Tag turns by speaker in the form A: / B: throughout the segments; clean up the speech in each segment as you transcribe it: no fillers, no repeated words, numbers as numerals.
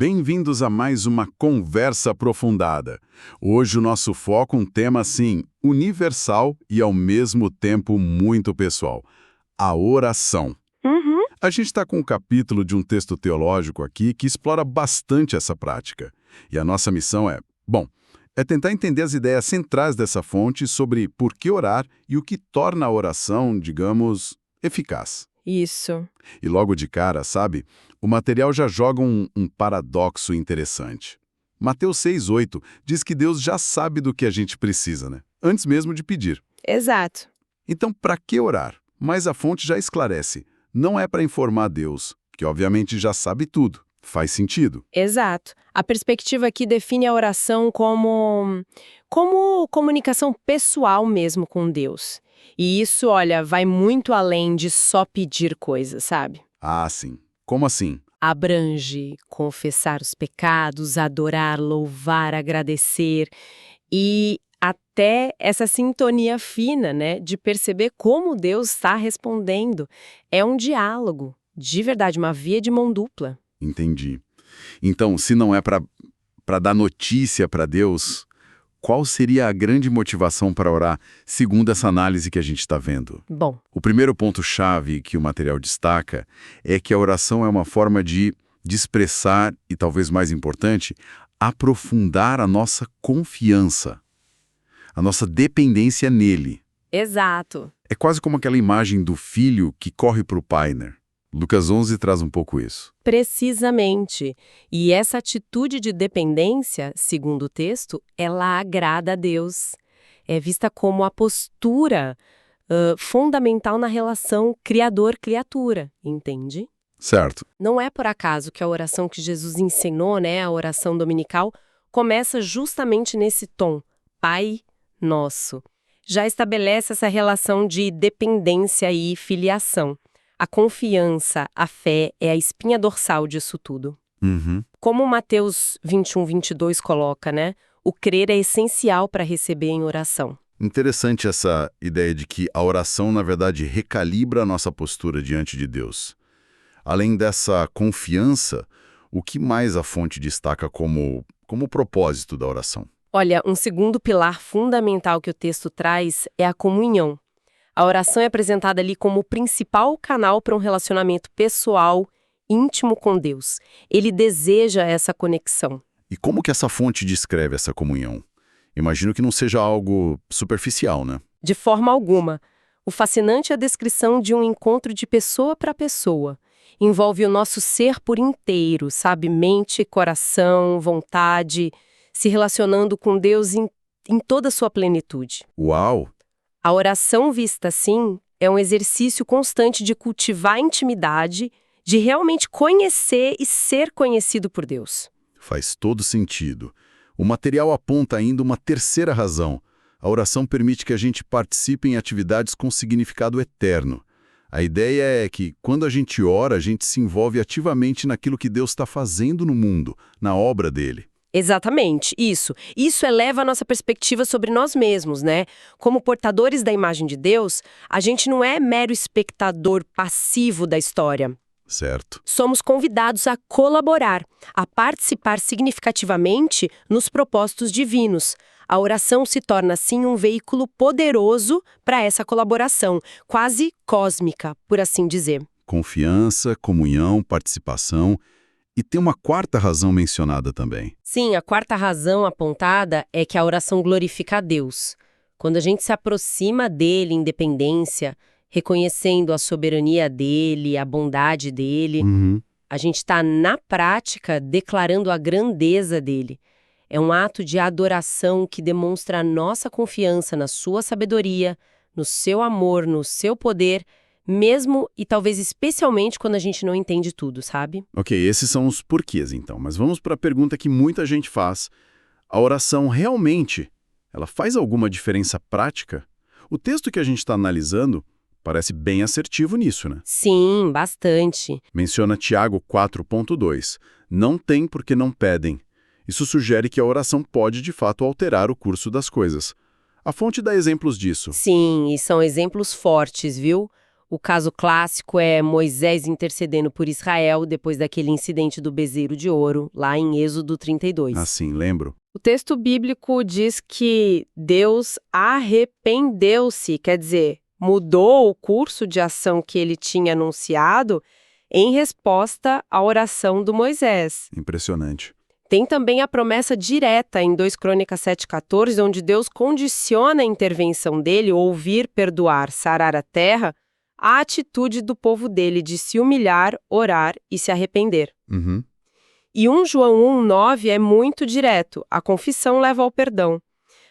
A: Bem-vindos a mais uma conversa aprofundada. Hoje o nosso foco é um tema assim, universal e ao mesmo tempo muito pessoal: a oração.
B: Uhum.
A: A gente está com um capítulo de um texto teológico aqui que explora bastante essa prática. E a nossa missão é tentar entender as ideias centrais dessa fonte sobre por que orar e o que torna a oração, digamos, eficaz.
B: Isso.
A: E logo de cara, sabe, o material já joga um paradoxo interessante. Mateus 6,8 diz que Deus já sabe do que a gente precisa, né? Antes mesmo de pedir.
B: Exato.
A: Então, para que orar? Mas a fonte já esclarece. Não é para informar Deus, que obviamente já sabe tudo. Faz sentido.
B: Exato. A perspectiva aqui define a oração como comunicação pessoal mesmo com Deus. E isso, olha, vai muito além de só pedir coisas, sabe?
A: Ah, sim. Como assim?
B: Abrange confessar os pecados, adorar, louvar, agradecer e até essa sintonia fina, né, de perceber como Deus está respondendo. É um diálogo, de verdade, uma via de mão dupla.
A: Entendi. Então, se não é para dar notícia para Deus, qual seria a grande motivação para orar, segundo essa análise que a gente está vendo?
B: Bom,
A: O primeiro ponto-chave que o material destaca é que a oração é uma forma de expressar, e talvez mais importante, aprofundar a nossa confiança, a nossa dependência nele.
B: exato.
A: É quase como aquela imagem do filho que corre para o pai, né? Lucas 11 traz um pouco isso.
B: Precisamente. E essa atitude de dependência, segundo o texto, ela agrada a Deus. É vista como a postura fundamental na relação criador-criatura, entende?
A: Certo.
B: Não é por acaso que a oração que Jesus ensinou, né, a oração dominical, começa justamente nesse tom, Pai Nosso. Já estabelece essa relação de dependência e filiação. A confiança, a fé é a espinha dorsal disso tudo.
A: Uhum.
B: Como Mateus 21, 22 coloca, né? O crer é essencial para receber em oração.
A: Interessante essa ideia de que a oração, na verdade, recalibra a nossa postura diante de Deus. Além dessa confiança, o que mais a fonte destaca como propósito da oração?
B: Olha, um segundo pilar fundamental que o texto traz é a comunhão. A oração é apresentada ali como o principal canal para um relacionamento pessoal, íntimo com Deus. Ele deseja essa conexão.
A: E como que essa fonte descreve essa comunhão? Imagino que não seja algo superficial, né?
B: De forma alguma. O fascinante é a descrição de um encontro de pessoa para pessoa. Envolve o nosso ser por inteiro, sabe? Mente, coração, vontade, se relacionando com Deus em toda a sua plenitude.
A: Uau!
B: A oração vista assim é um exercício constante de cultivar a intimidade, de realmente conhecer e ser conhecido por Deus.
A: Faz todo sentido. O material aponta ainda uma terceira razão. A oração permite que a gente participe em atividades com significado eterno. A ideia é que, quando a gente ora, a gente se envolve ativamente naquilo que Deus está fazendo no mundo, na obra dele.
B: Exatamente, isso. Isso eleva a nossa perspectiva sobre nós mesmos, né? Como portadores da imagem de Deus, a gente não é mero espectador passivo da história.
A: Certo.
B: Somos convidados a colaborar, a participar significativamente nos propósitos divinos. A oração se torna, assim, um veículo poderoso para essa colaboração, quase cósmica, por assim dizer.
A: Confiança, comunhão, participação. E tem uma quarta razão mencionada também.
B: Sim, a quarta razão apontada é que a oração glorifica a Deus. Quando a gente se aproxima dele em dependência, reconhecendo a soberania dele, a bondade dele, a gente está, na prática, declarando a grandeza dele. É um ato de adoração que demonstra a nossa confiança na sua sabedoria, no seu amor, no seu poder, mesmo e talvez especialmente quando a gente não entende tudo, sabe?
A: Ok, esses são os porquês, então. Mas vamos para a pergunta que muita gente faz. A oração realmente, ela faz alguma diferença prática? O texto que a gente está analisando parece bem assertivo nisso, né?
B: Sim, bastante.
A: Menciona Tiago 4,2. Não tem porque não pedem. Isso sugere que a oração pode, de fato, alterar o curso das coisas. A fonte dá exemplos disso.
B: Sim, e são exemplos fortes, viu? O caso clássico é Moisés intercedendo por Israel depois daquele incidente do bezerro de ouro, lá em Êxodo 32.
A: Assim, lembro.
B: O texto bíblico diz que Deus arrependeu-se, quer dizer, mudou o curso de ação que ele tinha anunciado em resposta à oração do Moisés.
A: Impressionante.
B: Tem também a promessa direta em 2 Crônicas 7,14, onde Deus condiciona a intervenção dele, ouvir, perdoar, sarar a terra, à atitude do povo dele de se humilhar, orar e se arrepender.
A: Uhum.
B: E 1 João 1,9 é muito direto, a confissão leva ao perdão.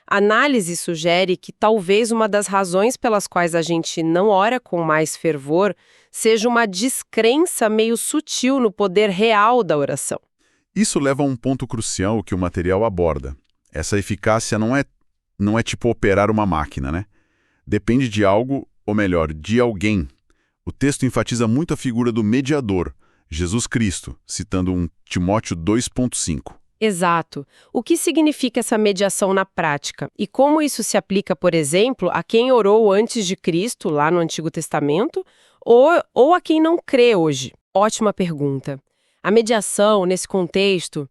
B: A análise sugere que talvez uma das razões pelas quais a gente não ora com mais fervor seja uma descrença meio sutil no poder real da oração.
A: Isso leva a um ponto crucial que o material aborda. Essa eficácia não é tipo operar uma máquina, né? Depende de algo, ou melhor, de alguém. O texto enfatiza muito a figura do mediador, Jesus Cristo, citando um Timóteo 2,5.
B: Exato. O que significa essa mediação na prática? E como isso se aplica, por exemplo, a quem orou antes de Cristo, lá no Antigo Testamento, ou a quem não crê hoje? Ótima pergunta. A mediação, nesse contexto,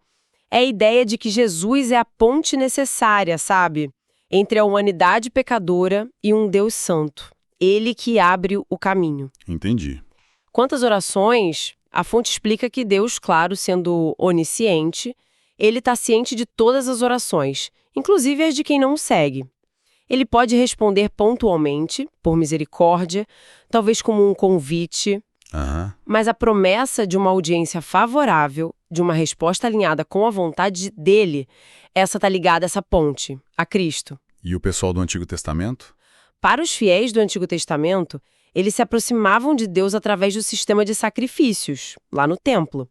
B: é a ideia de que Jesus é a ponte necessária, sabe? Entre a humanidade pecadora e um Deus santo. Ele que abre o caminho.
A: Entendi.
B: Quanto às orações, a fonte explica que Deus, claro, sendo onisciente, ele está ciente de todas as orações, inclusive as de quem não o segue. Ele pode responder pontualmente, por misericórdia, talvez como um convite, mas a promessa de uma audiência favorável, de uma resposta alinhada com a vontade dele, essa está ligada a essa ponte, a Cristo.
A: E o pessoal do Antigo Testamento?
B: Para os fiéis do Antigo Testamento, eles se aproximavam de Deus através do sistema de sacrifícios, lá no templo.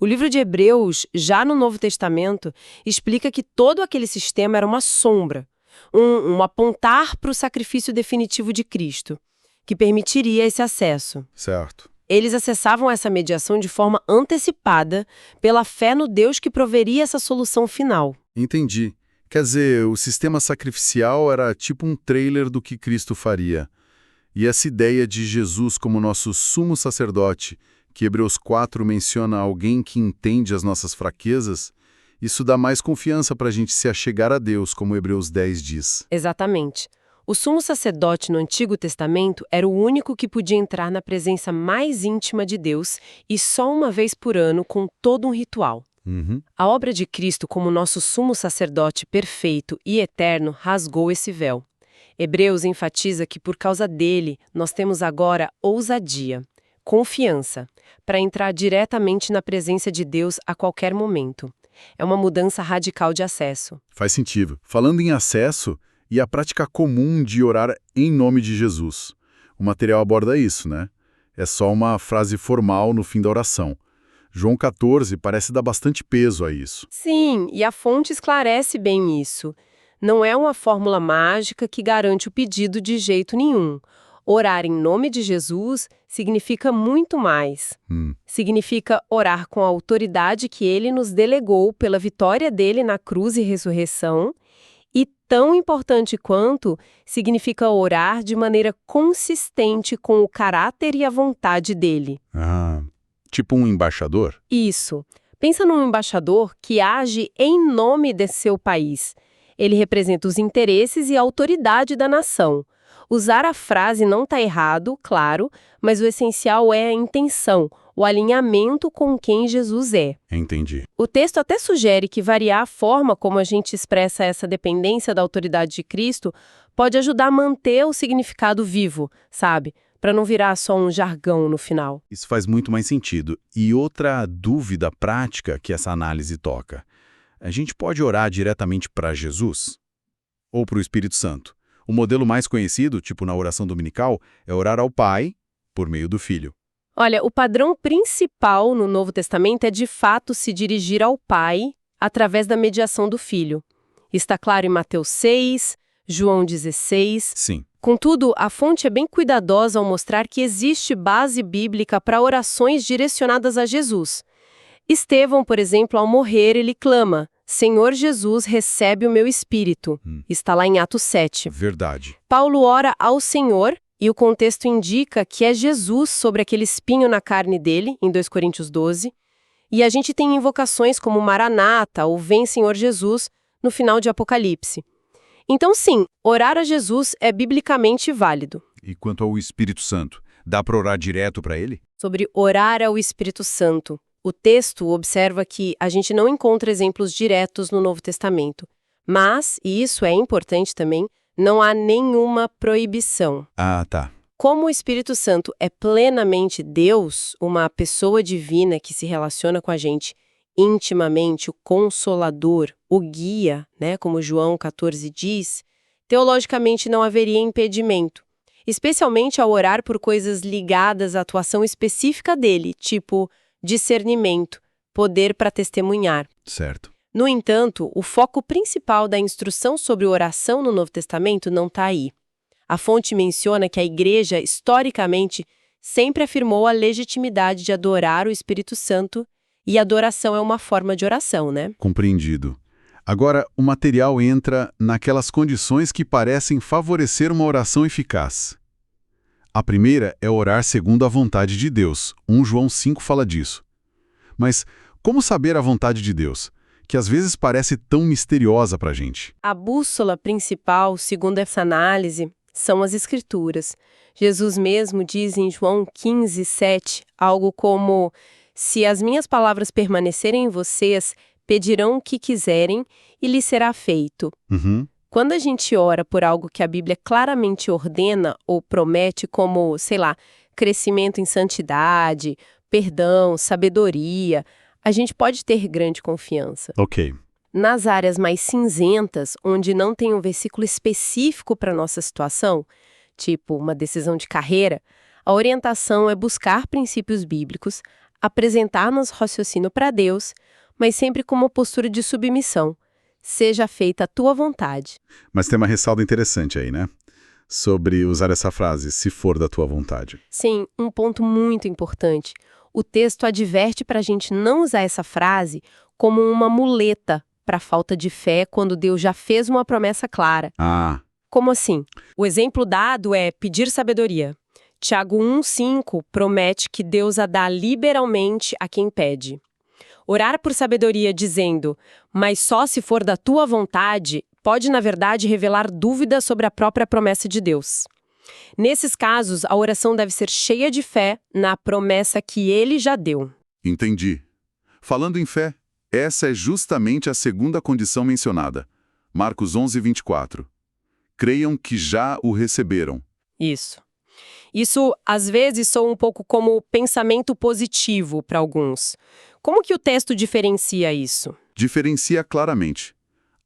B: O livro de Hebreus, já no Novo Testamento, explica que todo aquele sistema era uma sombra, um apontar para o sacrifício definitivo de Cristo, que permitiria esse acesso.
A: Certo.
B: Eles acessavam essa mediação de forma antecipada, pela fé no Deus que proveria essa solução final.
A: Entendi. Quer dizer, o sistema sacrificial era tipo um trailer do que Cristo faria. E essa ideia de Jesus como nosso sumo sacerdote, que Hebreus 4 menciona alguém que entende as nossas fraquezas, isso dá mais confiança para a gente se achegar a Deus, como Hebreus 10 diz.
B: Exatamente. O sumo sacerdote no Antigo Testamento era o único que podia entrar na presença mais íntima de Deus e só uma vez por ano com todo um ritual. A obra de Cristo como nosso sumo sacerdote perfeito e eterno rasgou esse véu. Hebreus enfatiza que por causa dele nós temos agora ousadia, confiança, para entrar diretamente na presença de Deus a qualquer momento. É uma mudança radical de acesso.
A: Faz sentido. Falando em acesso e a prática comum de orar em nome de Jesus. O material aborda isso, né? É só uma frase formal no fim da oração. João 14 parece dar bastante peso a isso.
B: Sim, e a fonte esclarece bem isso. Não é uma fórmula mágica que garante o pedido de jeito nenhum. Orar em nome de Jesus significa muito mais. Significa orar com a autoridade que ele nos delegou pela vitória dele na cruz e ressurreição. E tão importante quanto, significa orar de maneira consistente com o caráter e a vontade dele.
A: Tipo um embaixador?
B: Isso. Pensa num embaixador que age em nome de seu país. Ele representa os interesses e a autoridade da nação. Usar a frase não está errado, claro, mas o essencial é a intenção, o alinhamento com quem Jesus é.
A: Entendi.
B: O texto até sugere que variar a forma como a gente expressa essa dependência da autoridade de Cristo pode ajudar a manter o significado vivo, sabe? Para não virar só um jargão no final.
A: Isso faz muito mais sentido. E outra dúvida prática que essa análise toca. A gente pode orar diretamente para Jesus? Ou para o Espírito Santo? O modelo mais conhecido, tipo na oração dominical, é orar ao Pai por meio do Filho.
B: Olha, o padrão principal no Novo Testamento é de fato se dirigir ao Pai através da mediação do Filho. Está claro em Mateus 6, João 16.
A: Sim.
B: Contudo, a fonte é bem cuidadosa ao mostrar que existe base bíblica para orações direcionadas a Jesus. Estevão, por exemplo, ao morrer, ele clama: Senhor Jesus, recebe o meu espírito. Está lá em Atos 7.
A: Verdade.
B: Paulo ora ao Senhor E o contexto indica que é Jesus sobre aquele espinho na carne dele, em 2 Coríntios 12, e a gente tem invocações como Maranata ou Vem Senhor Jesus no final de Apocalipse. Então sim, orar a Jesus é biblicamente válido.
C: E quanto ao Espírito Santo, dá para orar direto para ele?
B: Sobre orar ao Espírito Santo, o texto observa que a gente não encontra exemplos diretos no Novo Testamento. Mas, e isso é importante também, não há nenhuma proibição.
C: Ah, tá.
B: Como o Espírito Santo é plenamente Deus, uma pessoa divina que se relaciona com a gente intimamente, o Consolador, o guia, né, como João 14 diz, teologicamente não haveria impedimento, especialmente ao orar por coisas ligadas à atuação específica dele, tipo discernimento, poder para testemunhar.
C: Certo.
B: No entanto, o foco principal da instrução sobre oração no Novo Testamento não está aí. A fonte menciona que a Igreja, historicamente, sempre afirmou a legitimidade de adorar o Espírito Santo, e a adoração é uma forma de oração, né?
A: Compreendido. Agora, o material entra naquelas condições que parecem favorecer uma oração eficaz. A primeira é orar segundo a vontade de Deus. 1 João 5 fala disso. Mas como saber a vontade de Deus, que às vezes parece tão misteriosa para a gente?
B: A bússola principal, segundo essa análise, são as Escrituras. Jesus mesmo diz em João 15, 7, algo como: se as minhas palavras permanecerem em vocês, pedirão o que quiserem e lhes será feito. Quando a gente ora por algo que a Bíblia claramente ordena ou promete, como, sei lá, crescimento em santidade, perdão, sabedoria, a gente pode ter grande confiança.
A: Ok.
B: Nas áreas mais cinzentas, onde não tem um versículo específico para a nossa situação, tipo uma decisão de carreira, a orientação é buscar princípios bíblicos, apresentar nosso raciocínio para Deus, mas sempre com uma postura de submissão. Seja feita a tua vontade.
A: Mas tem uma ressalva interessante aí, né? Sobre usar essa frase, se for da tua vontade.
B: Sim, um ponto muito importante. O texto adverte para a gente não usar essa frase como uma muleta para a falta de fé quando Deus já fez uma promessa clara.
A: Ah.
B: Como assim? O exemplo dado é pedir sabedoria. Tiago 1,5 promete que Deus a dá liberalmente a quem pede. Orar por sabedoria dizendo, mas só se for da tua vontade, pode, na verdade, revelar dúvidas sobre a própria promessa de Deus. Nesses casos, a oração deve ser cheia de fé na promessa que ele já deu.
A: Entendi. Falando em fé, essa é justamente a segunda condição mencionada. Marcos 11, 24. Creiam que já o receberam.
B: Isso. Isso, às vezes, soa um pouco como pensamento positivo para alguns. Como que o texto diferencia isso?
A: Diferencia claramente.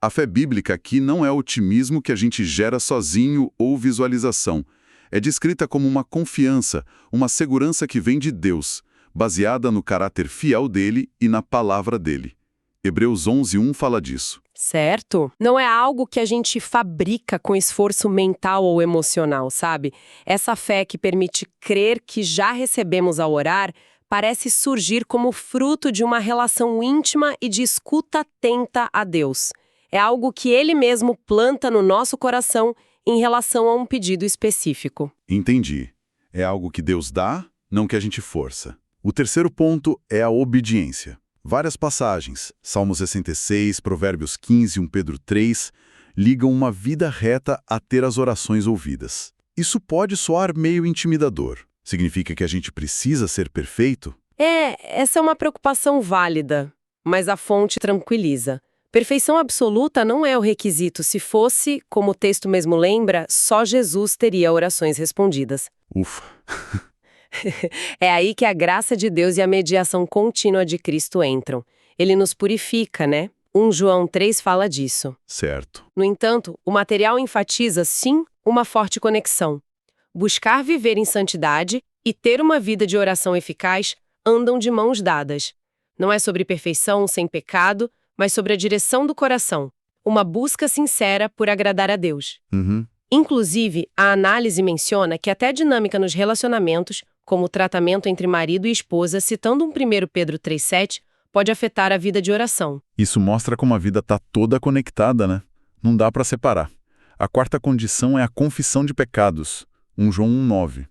A: A fé bíblica aqui não é otimismo que a gente gera sozinho ou visualização. É descrita como uma confiança, uma segurança que vem de Deus, baseada no caráter fiel dele e na palavra dele. Hebreus 11:1 fala disso.
B: Certo? Não é algo que a gente fabrica com esforço mental ou emocional, sabe? Essa fé que permite crer que já recebemos ao orar parece surgir como fruto de uma relação íntima e de escuta atenta a Deus. É algo que Ele mesmo planta no nosso coração em relação a um pedido específico.
A: Entendi. É algo que Deus dá, não que a gente força. O terceiro ponto é a obediência. Várias passagens, Salmo 66, Provérbios 15, 1 Pedro 3, ligam uma vida reta a ter as orações ouvidas. Isso pode soar meio intimidador. Significa que a gente precisa ser perfeito?
B: Essa é uma preocupação válida, mas a fonte tranquiliza. Perfeição absoluta não é o requisito. Se fosse, como o texto mesmo lembra, só Jesus teria orações respondidas.
A: Ufa!
B: É aí que a graça de Deus e a mediação contínua de Cristo entram. Ele nos purifica, né? 1 João 3 fala disso.
A: Certo.
B: No entanto, o material enfatiza, sim, uma forte conexão. Buscar viver em santidade e ter uma vida de oração eficaz andam de mãos dadas. Não é sobre perfeição sem pecado, mas sobre a direção do coração. Uma busca sincera por agradar a Deus. Inclusive, a análise menciona que até a dinâmica nos relacionamentos, como o tratamento entre marido e esposa, citando 1 Pedro 3,7, pode afetar a vida de oração.
A: Isso mostra como a vida está toda conectada, né? Não dá para separar. A quarta condição é a confissão de pecados. 1 João 1,9.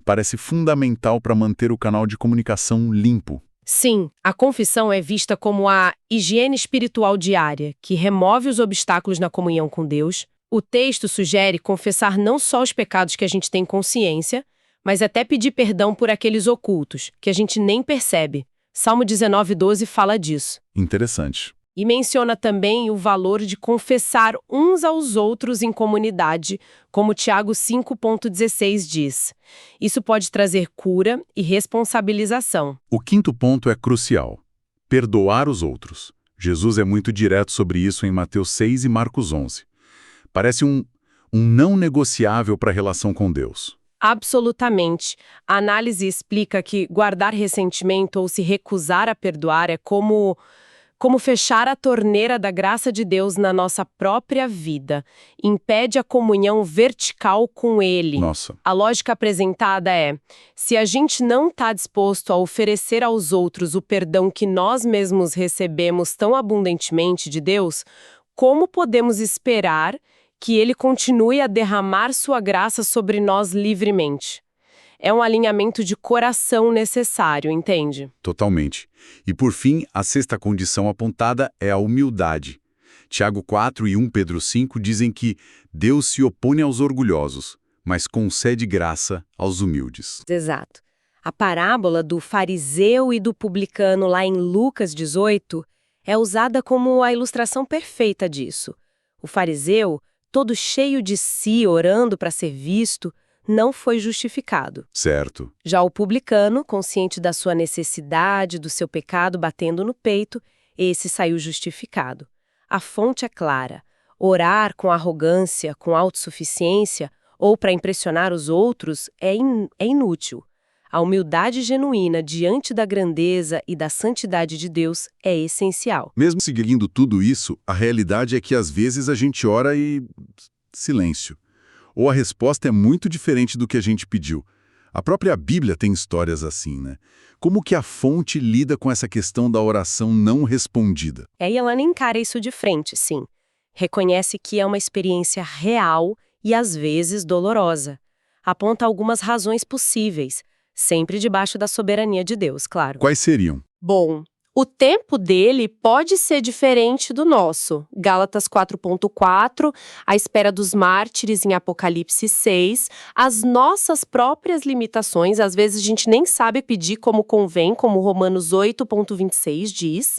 A: Parece fundamental para manter o canal de comunicação limpo.
B: Sim, a confissão é vista como a higiene espiritual diária, que remove os obstáculos na comunhão com Deus. O texto sugere confessar não só os pecados que a gente tem consciência, mas até pedir perdão por aqueles ocultos, que a gente nem percebe. Salmo 19:12 fala disso.
A: Interessante.
B: E menciona também o valor de confessar uns aos outros em comunidade, como Tiago 5,16 diz. Isso pode trazer cura e responsabilização.
A: O quinto ponto é crucial: perdoar os outros. Jesus é muito direto sobre isso em Mateus 6 e Marcos 11. Parece um não negociável para a relação com Deus.
B: Absolutamente. A análise explica que guardar ressentimento ou se recusar a perdoar é como fechar a torneira da graça de Deus na nossa própria vida. Impede a comunhão vertical com Ele.
A: Nossa.
B: A lógica apresentada é: se a gente não está disposto a oferecer aos outros o perdão que nós mesmos recebemos tão abundantemente de Deus, como podemos esperar que Ele continue a derramar sua graça sobre nós livremente? É um alinhamento de coração necessário, entende?
A: Totalmente. E por fim, a sexta condição apontada é a humildade. Tiago 4 e 1 Pedro 5 dizem que Deus se opõe aos orgulhosos, mas concede graça aos humildes.
B: Exato. A parábola do fariseu e do publicano lá em Lucas 18 é usada como a ilustração perfeita disso. O fariseu, todo cheio de si, orando para ser visto, não foi justificado.
A: Certo.
B: Já o publicano, consciente da sua necessidade, do seu pecado batendo no peito, esse saiu justificado. A fonte é clara. Orar com arrogância, com autossuficiência ou para impressionar os outros é inútil. A humildade genuína diante da grandeza e da santidade de Deus é essencial.
A: Mesmo seguindo tudo isso, a realidade é que às vezes a gente ora e... silêncio. Ou a resposta é muito diferente do que a gente pediu. A própria Bíblia tem histórias assim, né? Como que a fonte lida com essa questão da oração não respondida?
B: E ela encara isso de frente, sim. Reconhece que é uma experiência real e às vezes dolorosa. Aponta algumas razões possíveis, sempre debaixo da soberania de Deus, claro.
A: Quais seriam?
B: Bom, o tempo dele pode ser diferente do nosso. Gálatas 4,4, a espera dos mártires em Apocalipse 6, as nossas próprias limitações, às vezes a gente nem sabe pedir como convém, como Romanos 8,26 diz.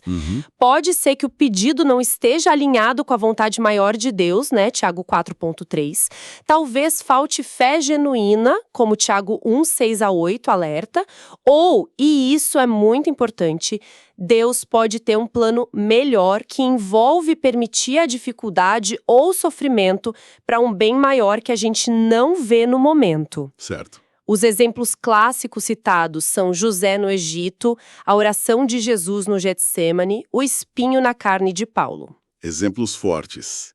B: Pode ser que o pedido não esteja alinhado com a vontade maior de Deus, né, Tiago 4,3. Talvez falte fé genuína, como Tiago 1,6-8 alerta, ou, e isso é muito importante, Deus pode ter um plano melhor que envolve permitir a dificuldade ou sofrimento para um bem maior que a gente não vê no momento.
A: Certo.
B: Os exemplos clássicos citados são José no Egito, a oração de Jesus no Getsêmani, o espinho na carne de Paulo.
A: Exemplos fortes.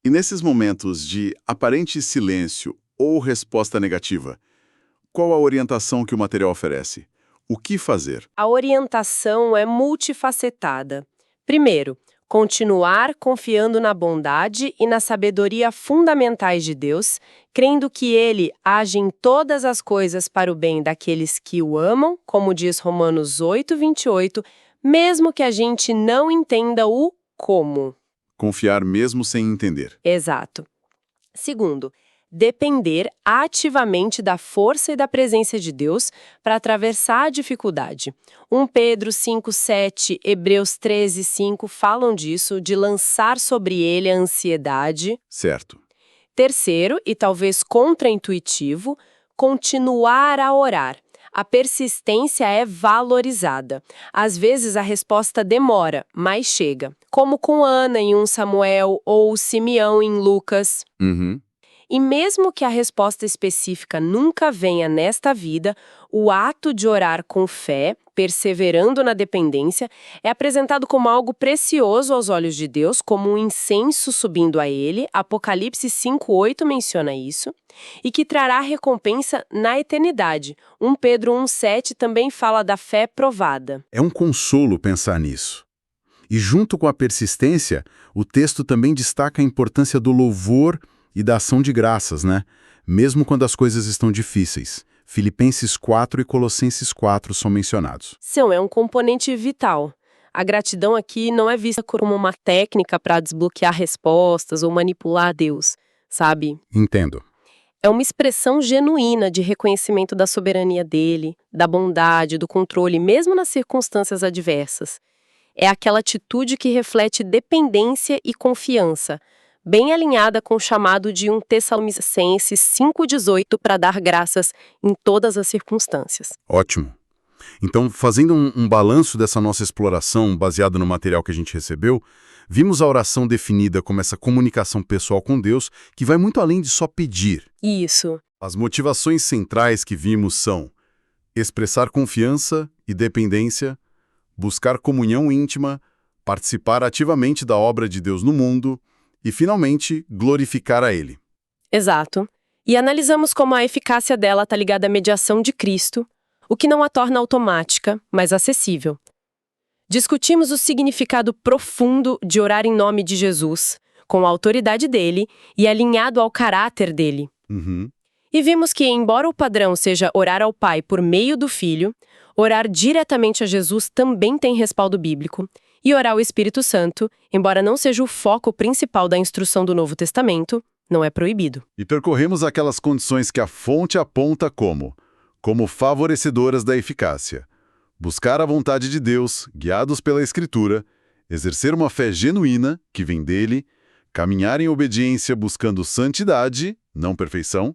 A: E nesses momentos de aparente silêncio ou resposta negativa, qual a orientação que o material oferece? O que fazer?
B: A orientação é multifacetada. Primeiro, continuar confiando na bondade e na sabedoria fundamentais de Deus, crendo que Ele age em todas as coisas para o bem daqueles que o amam, como diz Romanos 8,28, mesmo que a gente não entenda o como.
A: Confiar mesmo sem entender.
B: Exato. Segundo, depender ativamente da força e da presença de Deus para atravessar a dificuldade. 1 Pedro 5,7, Hebreus 13,5 falam disso, de lançar sobre ele a ansiedade.
A: Certo.
B: Terceiro, e talvez contraintuitivo, continuar a orar. A persistência é valorizada. Às vezes a resposta demora, mas chega. Como com Ana em 1 Samuel ou Simeão em Lucas. E mesmo que a resposta específica nunca venha nesta vida, o ato de orar com fé, perseverando na dependência, é apresentado como algo precioso aos olhos de Deus, como um incenso subindo a ele, Apocalipse 5,8 menciona isso, e que trará recompensa na eternidade. 1 Pedro 1,7 também fala da fé provada.
A: É um consolo pensar nisso. E junto com a persistência, o texto também destaca a importância do louvor E da ação de graças, né? Mesmo quando as coisas estão difíceis. Filipenses 4 e Colossenses 4 são mencionados.
B: Sim, é um componente vital. A gratidão aqui não é vista como uma técnica para desbloquear respostas ou manipular Deus, sabe?
A: Entendo.
B: É uma expressão genuína de reconhecimento da soberania dele, da bondade, do controle, mesmo nas circunstâncias adversas. É aquela atitude que reflete dependência e confiança, bem alinhada com o chamado de 1 Tessalonicenses 5,18 para dar graças em todas as circunstâncias.
A: Ótimo. Então, fazendo um balanço dessa nossa exploração baseado no material que a gente recebeu, vimos a oração definida como essa comunicação pessoal com Deus que vai muito além de só pedir.
B: Isso.
A: As motivações centrais que vimos são expressar confiança e dependência, buscar comunhão íntima, participar ativamente da obra de Deus no mundo e, finalmente, glorificar a Ele.
B: Exato. E analisamos como a eficácia dela está ligada à mediação de Cristo, o que não a torna automática, mas acessível. Discutimos o significado profundo de orar em nome de Jesus, com a autoridade dele e alinhado ao caráter dele. E vimos que, embora o padrão seja orar ao Pai por meio do Filho, orar diretamente a Jesus também tem respaldo bíblico, e orar ao Espírito Santo, embora não seja o foco principal da instrução do Novo Testamento, não é proibido.
A: E percorremos aquelas condições que a fonte aponta como favorecedoras da eficácia. Buscar a vontade de Deus, guiados pela Escritura, exercer uma fé genuína, que vem dele, caminhar em obediência buscando santidade, não perfeição,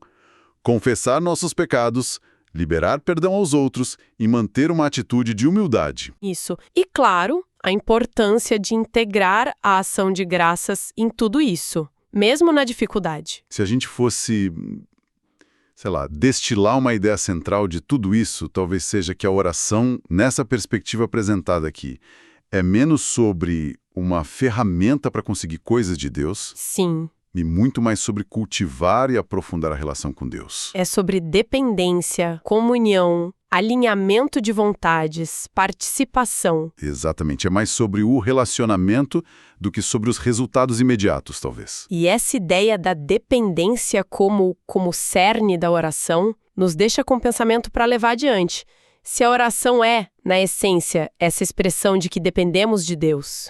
A: confessar nossos pecados, liberar perdão aos outros e manter uma atitude de humildade.
B: Isso. E, claro, a importância de integrar a ação de graças em tudo isso, mesmo na dificuldade.
A: Se a gente fosse, destilar uma ideia central de tudo isso, talvez seja que a oração, nessa perspectiva apresentada aqui, é menos sobre uma ferramenta para conseguir coisas de Deus.
B: Sim.
A: E muito mais sobre cultivar e aprofundar a relação com Deus.
B: É sobre dependência, comunhão, alinhamento de vontades, participação.
A: Exatamente. É mais sobre o relacionamento do que sobre os resultados imediatos, talvez.
B: E essa ideia da dependência como cerne da oração nos deixa com pensamento para levar adiante. Se a oração é, na essência, essa expressão de que dependemos de Deus,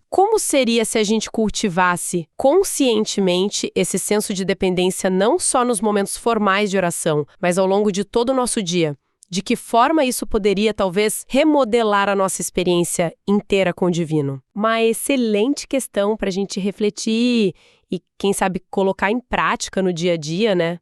B: como seria se a gente cultivasse conscientemente esse senso de dependência não só nos momentos formais de oração, mas ao longo de todo o nosso dia? De que forma isso poderia, talvez, remodelar a nossa experiência inteira com o divino? Uma excelente questão para a gente refletir e, quem sabe, colocar em prática no dia a dia, né?